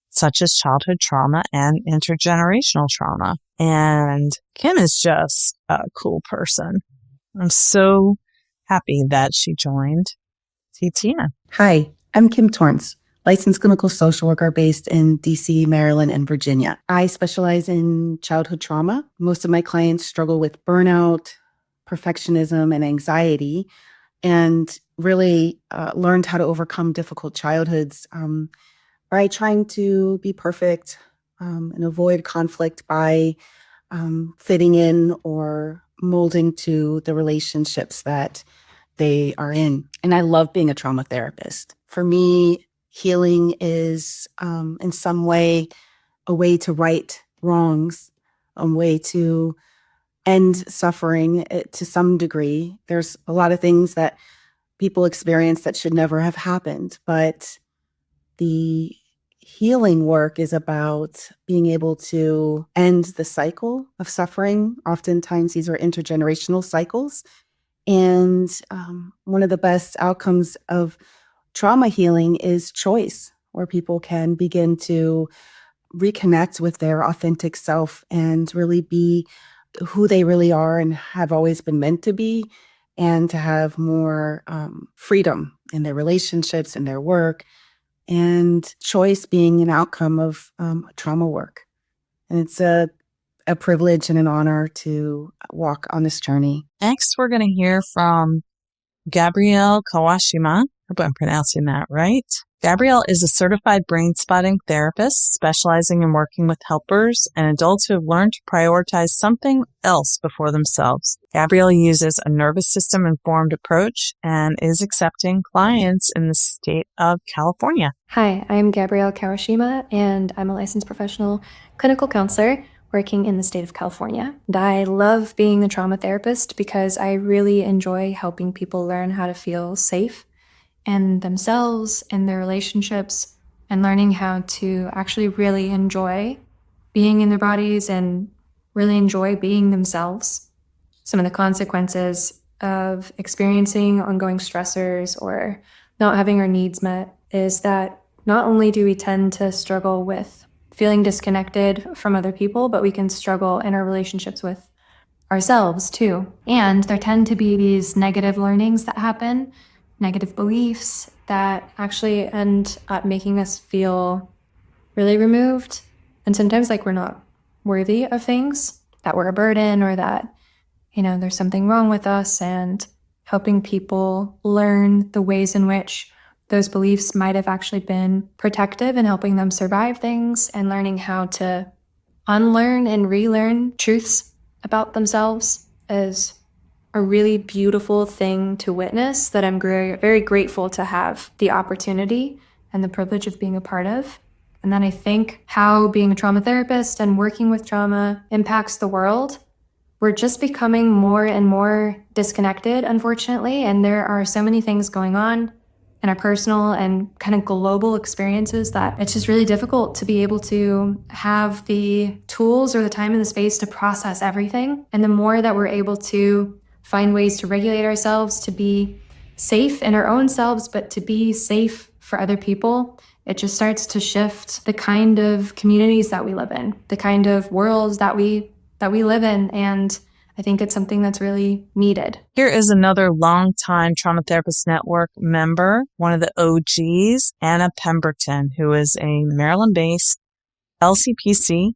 such as childhood trauma and intergenerational trauma. And Kim is just a cool person. I'm so happy that she joined TTN. Hi, I'm Kim Torrence, licensed clinical social worker based in DC, Maryland, and Virginia. I specialize in childhood trauma. Most of my clients struggle with burnout, perfectionism, and anxiety, and really learned how to overcome difficult childhoods by trying to be perfect and avoid conflict by fitting in or molding to the relationships that they are in. And I love being a trauma therapist. For me, healing is in some way a way to right wrongs, a way to end suffering to some degree. There's a lot of things that people experience that should never have happened, but the healing work is about being able to end the cycle of suffering. Oftentimes, these are intergenerational cycles. And one of the best outcomes of trauma healing is choice, where people can begin to reconnect with their authentic self and really be who they really are and have always been meant to be, and to have more freedom in their relationships and their work, and choice being an outcome of trauma work. And it's a privilege and an honor to walk on this journey. Next, we're going to hear from Gabrielle Kawashima. I hope I'm pronouncing that right. Gabrielle is a certified brain spotting therapist specializing in working with helpers and adults who have learned to prioritize something else before themselves. Gabrielle uses a nervous system informed approach and is accepting clients in the state of California. Hi, I'm Gabrielle Kawashima, and I'm a licensed professional clinical counselor working in the state of California. And I love being a trauma therapist because I really enjoy helping people learn how to feel safe in themselves, in their relationships, and learning how to actually really enjoy being in their bodies and really enjoy being themselves. Some of the consequences of experiencing ongoing stressors or not having our needs met is that not only do we tend to struggle with feeling disconnected from other people, but we can struggle in our relationships with ourselves too. And there tend to be these negative learnings that happen, negative beliefs that actually end up making us feel really removed. And sometimes like we're not worthy of things, that we're a burden, or that, there's something wrong with us, and helping people learn the ways in which those beliefs might have actually been protective and helping them survive things, and learning how to unlearn and relearn truths about themselves is a really beautiful thing to witness that I'm very grateful to have the opportunity and the privilege of being a part of. And then I think how being a trauma therapist and working with trauma impacts the world. We're just becoming more and more disconnected, unfortunately, and there are so many things going on in our personal and kind of global experiences that it's just really difficult to be able to have the tools or the time and the space to process everything. And the more that we're able to find ways to regulate ourselves, to be safe in our own selves, but to be safe for other people, it just starts to shift the kind of communities that we live in, the kind of worlds that we live in. And I think it's something that's really needed. Here is another longtime Trauma Therapist Network member, one of the OGs, Anna Pemberton, who is a Maryland-based LCPC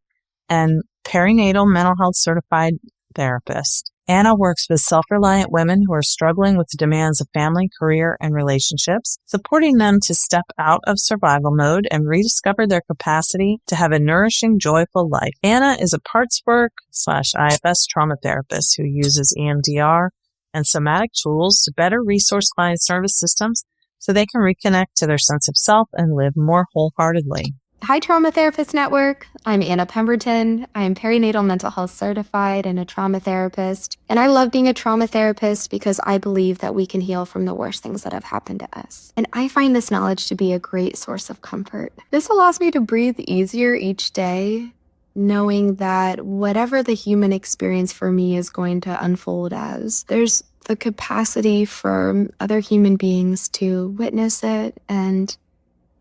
and perinatal mental health certified therapist. Anna works with self-reliant women who are struggling with the demands of family, career, and relationships, supporting them to step out of survival mode and rediscover their capacity to have a nourishing, joyful life. Anna is a parts work /IFS trauma therapist who uses EMDR and somatic tools to better resource clients' nervous systems so they can reconnect to their sense of self and live more wholeheartedly. Hi, Trauma Therapist Network. I'm Anna Pemberton. I am perinatal mental health certified and a trauma therapist. And I love being a trauma therapist because I believe that we can heal from the worst things that have happened to us. And I find this knowledge to be a great source of comfort. This allows me to breathe easier each day, knowing that whatever the human experience for me is going to unfold as, there's the capacity for other human beings to witness it, and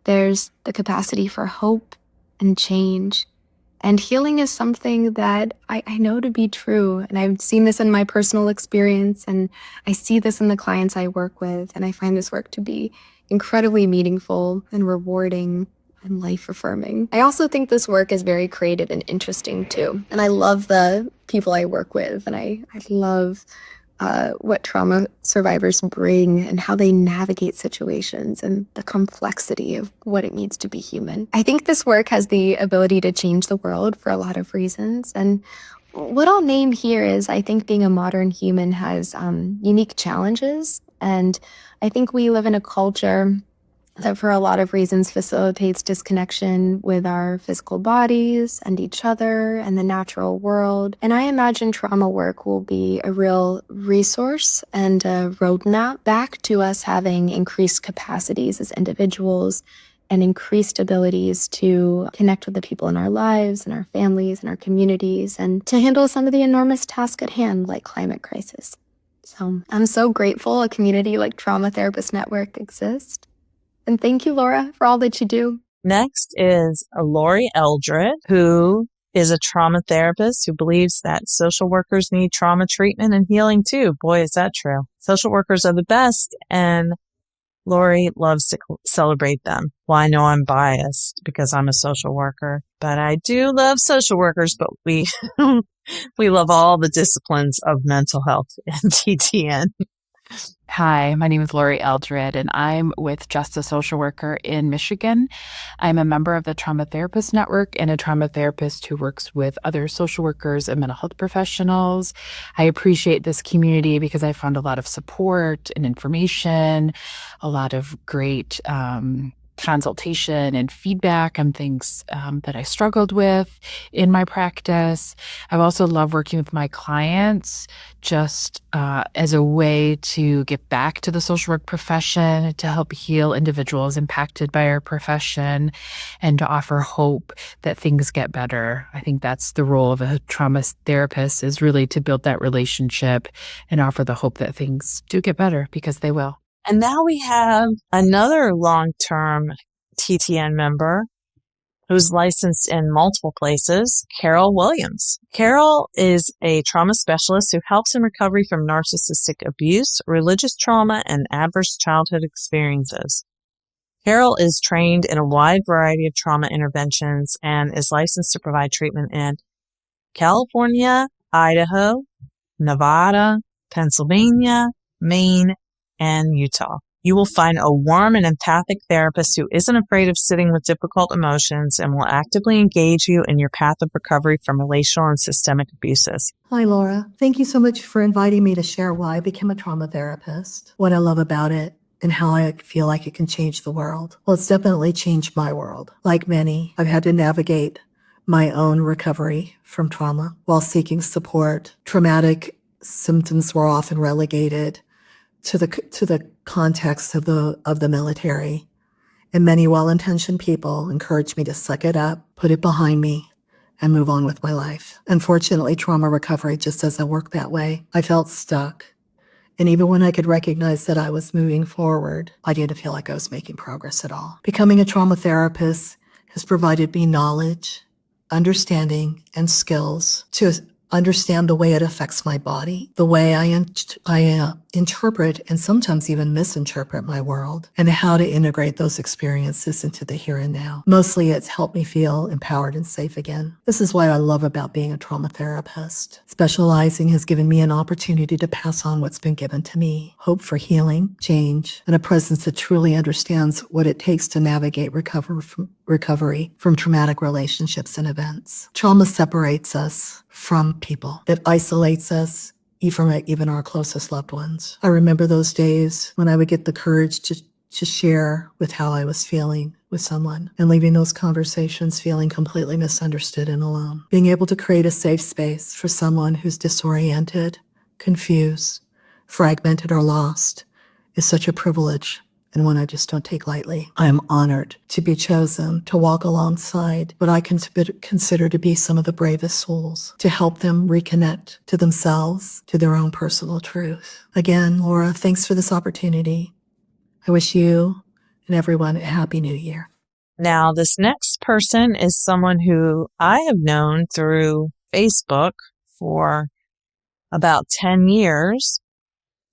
there's the capacity for hope and change. And healing is something that I know to be true. And I've seen this in my personal experience, and I see this in the clients I work with. And I find this work to be incredibly meaningful and rewarding and life-affirming. I also think this work is very creative and interesting too. And I love the people I work with, and I love what trauma survivors bring and how they navigate situations and the complexity of what it means to be human. I think this work has the ability to change the world for a lot of reasons. And what I'll name here is I think being a modern human has unique challenges. And I think we live in a culture that for a lot of reasons facilitates disconnection with our physical bodies and each other and the natural world. And I imagine trauma work will be a real resource and a roadmap back to us having increased capacities as individuals and increased abilities to connect with the people in our lives and our families and our communities, and to handle some of the enormous tasks at hand like climate crisis. So I'm so grateful a community like Trauma Therapist Network exists. And thank you, Laura, for all that you do. Next is Laurie Eldred, who is a trauma therapist who believes that social workers need trauma treatment and healing too. Boy, is that true. Social workers are the best, and Laurie loves to celebrate them. Well, I know I'm biased because I'm a social worker, but I do love social workers, but we love all the disciplines of mental health and TTN. Hi, my name is Laurie Eldred, and I'm with Just a Social Worker in Michigan. I'm a member of the Trauma Therapist Network and a trauma therapist who works with other social workers and mental health professionals. I appreciate this community because I found a lot of support and information, a lot of great consultation and feedback on things that I struggled with in my practice. I've also loved working with my clients just as a way to get back to the social work profession, to help heal individuals impacted by our profession, and to offer hope that things get better. I think that's the role of a trauma therapist, is really to build that relationship and offer the hope that things do get better, because they will. And now we have another long-term TTN member who's licensed in multiple places, Carol Williams. Carol is a trauma specialist who helps in recovery from narcissistic abuse, religious trauma, and adverse childhood experiences. Carol is trained in a wide variety of trauma interventions and is licensed to provide treatment in California, Idaho, Nevada, Pennsylvania, Maine, and Utah. You will find a warm and empathic therapist who isn't afraid of sitting with difficult emotions and will actively engage you in your path of recovery from relational and systemic abuses. Hi, Laura. Thank you so much for inviting me to share why I became a trauma therapist, what I love about it, and how I feel like it can change the world. Well, it's definitely changed my world. Like many, I've had to navigate my own recovery from trauma while seeking support. Traumatic symptoms were often relegated to the context of the military, and many well-intentioned people encouraged me to suck it up, put it behind me, and move on with my life. Unfortunately, trauma recovery just doesn't work that way. I felt stuck, and even when I could recognize that I was moving forward, I didn't feel like I was making progress at all. Becoming a trauma therapist has provided me knowledge, understanding, and skills to understand the way it affects my body, the way I interpret and sometimes even misinterpret my world, and how to integrate those experiences into the here and now. Mostly it's helped me feel empowered and safe again. This is what I love about being a trauma therapist. Specializing has given me an opportunity to pass on what's been given to me, hope for healing, change, and a presence that truly understands what it takes to navigate recovery from traumatic relationships and events. Trauma separates us from people. It isolates us from even our closest loved ones. I remember those days when I would get the courage to share with how I was feeling with someone, and leaving those conversations feeling completely misunderstood and alone. Being able to create a safe space for someone who's disoriented, confused, fragmented, or lost is such a privilege, and one I just don't take lightly. I am honored to be chosen to walk alongside what I consider to be some of the bravest souls, to help them reconnect to themselves, to their own personal truth. Again, Laura, thanks for this opportunity. I wish you and everyone a happy new year. Now, this next person is someone who I have known through Facebook for about 10 years,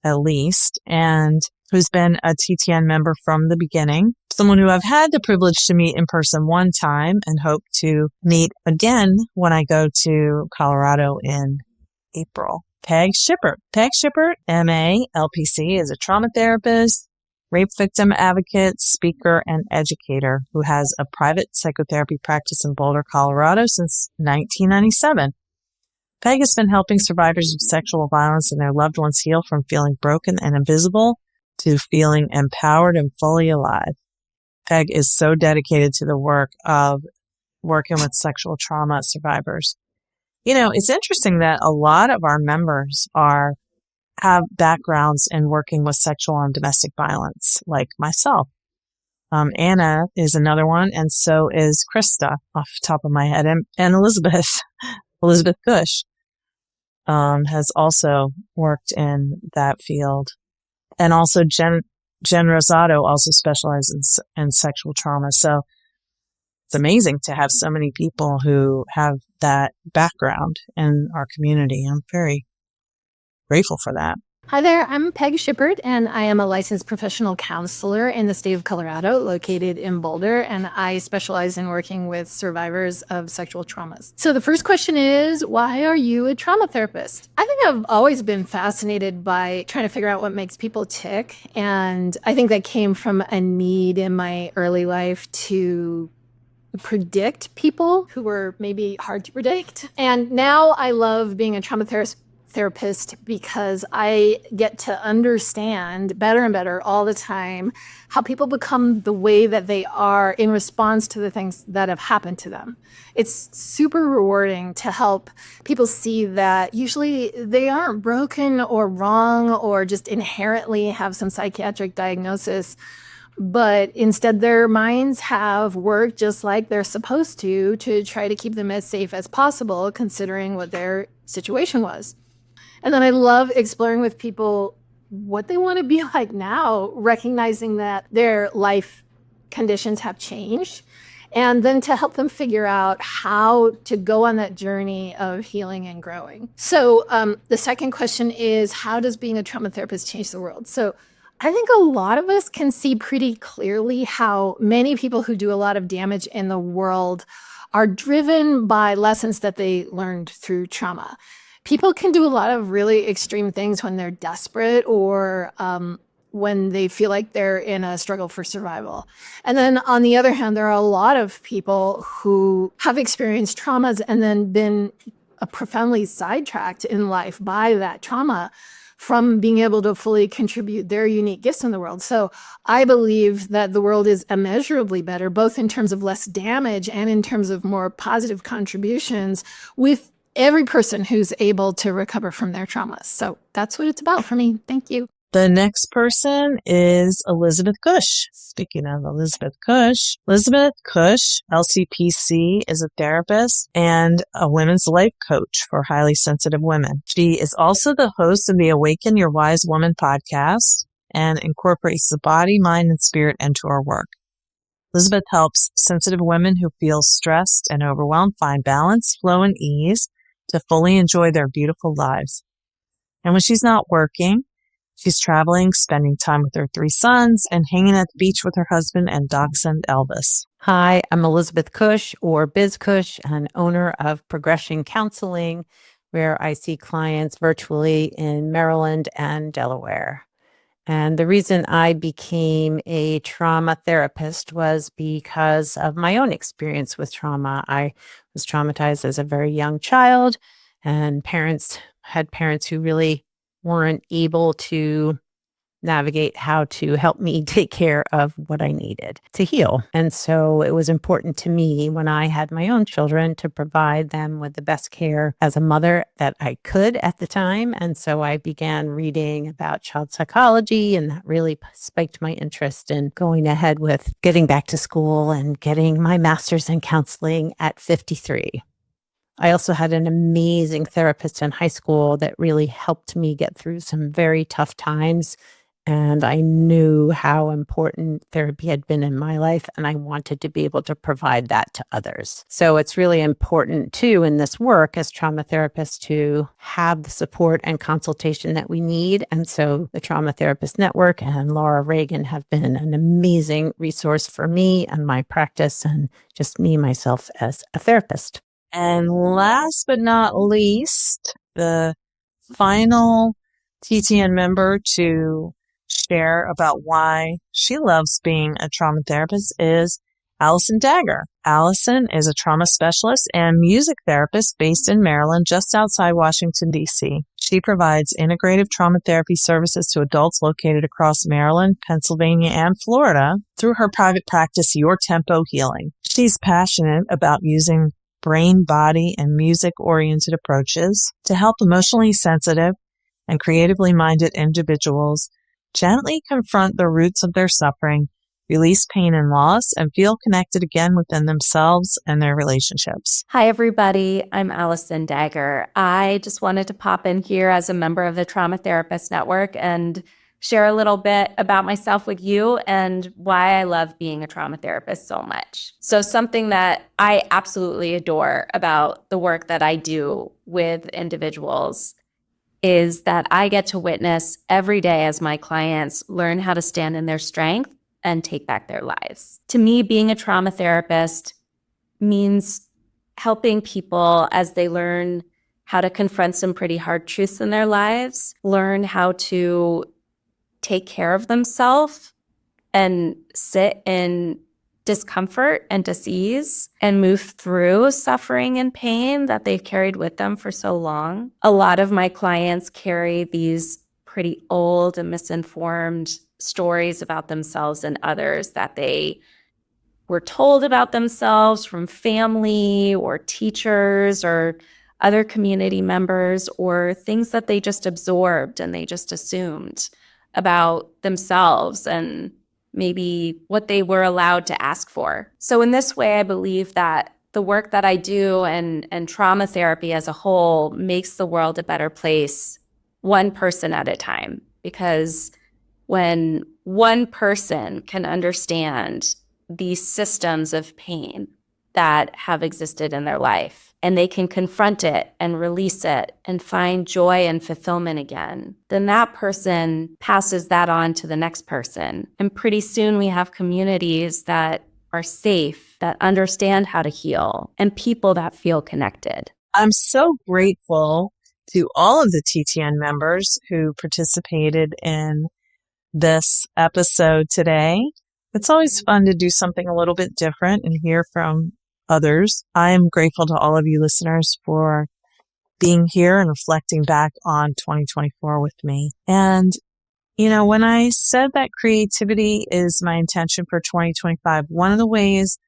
at least, and who's been a TTN member from the beginning, someone who I've had the privilege to meet in person one time and hope to meet again when I go to Colorado in April. Peg Shippert. Peg Shippert, MA, LPC, is a trauma therapist, rape victim advocate, speaker, and educator who has a private psychotherapy practice in Boulder, Colorado since 1997. Peg has been helping survivors of sexual violence and their loved ones heal from feeling broken and invisible to feeling empowered and fully alive. Peg is so dedicated to the work of working with sexual trauma survivors. You know, it's interesting that a lot of our members have backgrounds in working with sexual and domestic violence, like myself. Anna is another one, and so is Krista, off the top of my head, and Elizabeth Cush, has also worked in that field. And also Jennyfer Rosado also specializes in sexual trauma. So it's amazing to have so many people who have that background in our community. I'm very grateful for that. Hi there, I'm Peg Shippert, and I am a licensed professional counselor in the state of Colorado, located in Boulder, and I specialize in working with survivors of sexual traumas. So the first question is, why are you a trauma therapist? I think I've always been fascinated by trying to figure out what makes people tick, and I think that came from a need in my early life to predict people who were maybe hard to predict. And now I love being a trauma therapist because I get to understand better and better all the time how people become the way that they are in response to the things that have happened to them. It's super rewarding to help people see that usually they aren't broken or wrong or just inherently have some psychiatric diagnosis, but instead their minds have worked just like they're supposed to try to keep them as safe as possible considering what their situation was. And then I love exploring with people what they want to be like now, recognizing that their life conditions have changed, and then to help them figure out how to go on that journey of healing and growing. So the second question is, how does being a trauma therapist change the world? So I think a lot of us can see pretty clearly how many people who do a lot of damage in the world are driven by lessons that they learned through trauma. People can do a lot of really extreme things when they're desperate or when they feel like they're in a struggle for survival. And then on the other hand, there are a lot of people who have experienced traumas and then been profoundly sidetracked in life by that trauma from being able to fully contribute their unique gifts in the world. So I believe that the world is immeasurably better, both in terms of less damage and in terms of more positive contributions with every person who's able to recover from their traumas. So that's what it's about for me. Thank you. The next person is Elizabeth Cush. Speaking of Elizabeth Cush, LCPC, is a therapist and a women's life coach for highly sensitive women. She is also the host of the Awaken Your Wise Woman podcast and incorporates the body, mind, and spirit into her work. Elizabeth helps sensitive women who feel stressed and overwhelmed find balance, flow, and ease to fully enjoy their beautiful lives. And when she's not working, she's traveling, spending time with her 3 sons, and hanging at the beach with her husband and dachshund Elvis. Hi, I'm Elizabeth Cush, or Biz Cush, and owner of Progression Counseling, where I see clients virtually in Maryland and Delaware. And the reason I became a trauma therapist was because of my own experience with trauma. I was traumatized as a very young child, and had parents who really weren't able to navigate how to help me take care of what I needed to heal. And so it was important to me when I had my own children to provide them with the best care as a mother that I could at the time. And so I began reading about child psychology, and that really spiked my interest in going ahead with getting back to school and getting my master's in counseling at 53. I also had an amazing therapist in high school that really helped me get through some very tough times. And I knew how important therapy had been in my life, and I wanted to be able to provide that to others. So it's really important, too, in this work as trauma therapists to have the support and consultation that we need. And so the Trauma Therapist Network and Laura Reagan have been an amazing resource for me and my practice, and just me, myself, as a therapist. And last but not least, the final TTN member to share about why she loves being a trauma therapist is Alison Dagger. Alison is a trauma specialist and music therapist based in Maryland, just outside Washington, D.C. She provides integrative trauma therapy services to adults located across Maryland, Pennsylvania, and Florida through her private practice, Your Tempo Healing. She's passionate about using brain, body, and music-oriented approaches to help emotionally sensitive and creatively minded individuals gently confront the roots of their suffering, release pain and loss, and feel connected again within themselves and their relationships. Hi, everybody. I'm Alison Dagger. I just wanted to pop in here as a member of the Trauma Therapist Network and share a little bit about myself with you and why I love being a trauma therapist so much. So something that I absolutely adore about the work that I do with individuals is that I get to witness every day as my clients learn how to stand in their strength and take back their lives. To me, being a trauma therapist means helping people as they learn how to confront some pretty hard truths in their lives, learn how to take care of themselves, and sit in discomfort and dis-ease and move through suffering and pain that they've carried with them for so long. A lot of my clients carry these pretty old and misinformed stories about themselves and others that they were told about themselves from family or teachers or other community members, or things that they just absorbed and they just assumed about themselves and maybe what they were allowed to ask for. So in this way, I believe that the work that I do and trauma therapy as a whole makes the world a better place, one person at a time. Because when one person can understand these systems of pain that have existed in their life, and they can confront it and release it and find joy and fulfillment again, then that person passes that on to the next person. And pretty soon we have communities that are safe, that understand how to heal, and people that feel connected. I'm so grateful to all of the TTN members who participated in this episode today. It's always fun to do something a little bit different and hear from others. I am grateful to all of you listeners for being here and reflecting back on 2024 with me. And, when I said that creativity is my intention for 2025, one of the ways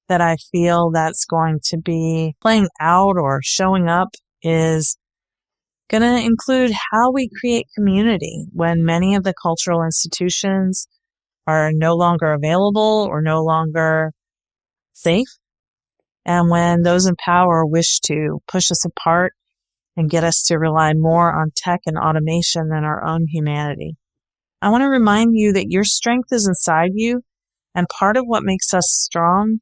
that I feel that's going to be playing out or showing up is going to include how we create community when many of the cultural institutions are no longer available or no longer safe. And when those in power wish to push us apart and get us to rely more on tech and automation than our own humanity. I want to remind you that your strength is inside you, and part of what makes us strong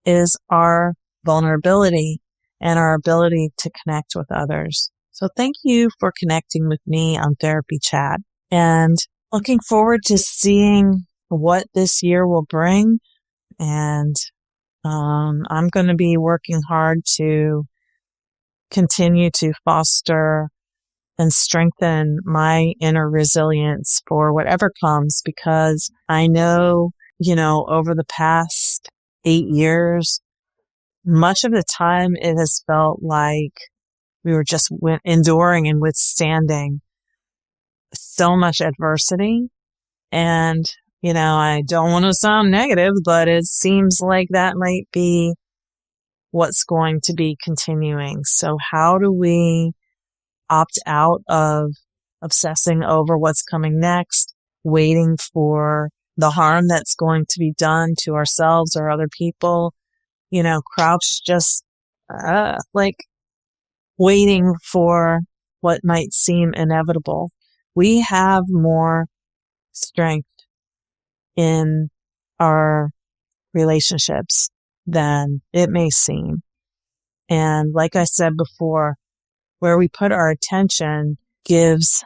is our vulnerability and our ability to connect with others. So thank you for connecting with me on Therapy Chat, and looking forward to seeing what this year will bring. And I'm going to be working hard to continue to foster and strengthen my inner resilience for whatever comes, because I know, over the past 8 years, much of the time it has felt like we were just enduring and withstanding so much adversity. And I don't want to sound negative, but it seems like that might be what's going to be continuing. So how do we opt out of obsessing over what's coming next, waiting for the harm that's going to be done to ourselves or other people, crouch just waiting for what might seem inevitable? We have more strength in our relationships than it may seem. And like I said before, where we put our attention gives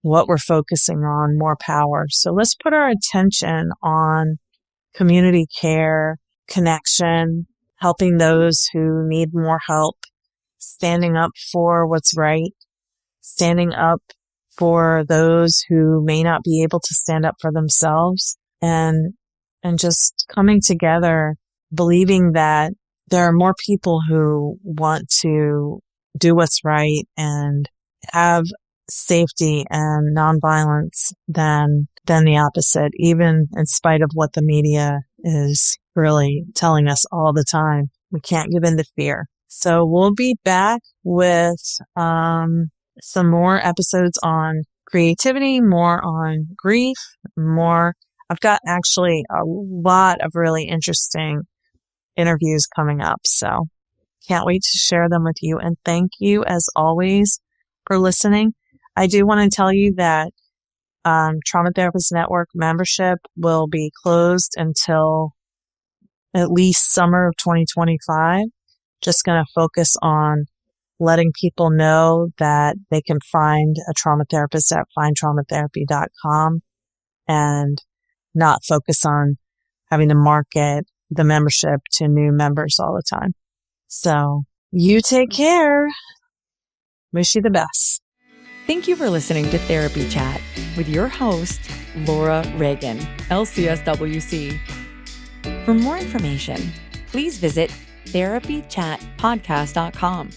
what we're focusing on more power. So let's put our attention on community care, connection, helping those who need more help, standing up for what's right, standing up for those who may not be able to stand up for themselves, and just coming together, believing that there are more people who want to do what's right and have safety and nonviolence than the opposite, even in spite of what the media is really telling us all the time. We can't give in to fear. So we'll be back with some more episodes on creativity, more on grief, more. I've got actually a lot of really interesting interviews coming up, so can't wait to share them with you. And thank you, as always, for listening. I do want to tell you that Trauma Therapist Network membership will be closed until at least summer of 2025. Just going to focus on letting people know that they can find a trauma therapist at findtraumatherapy.com and not focus on having to market the membership to new members all the time. So you take care. Wish you the best. Thank you for listening to Therapy Chat with your host, Laura Reagan, LCSW-C. For more information, please visit therapychatpodcast.com.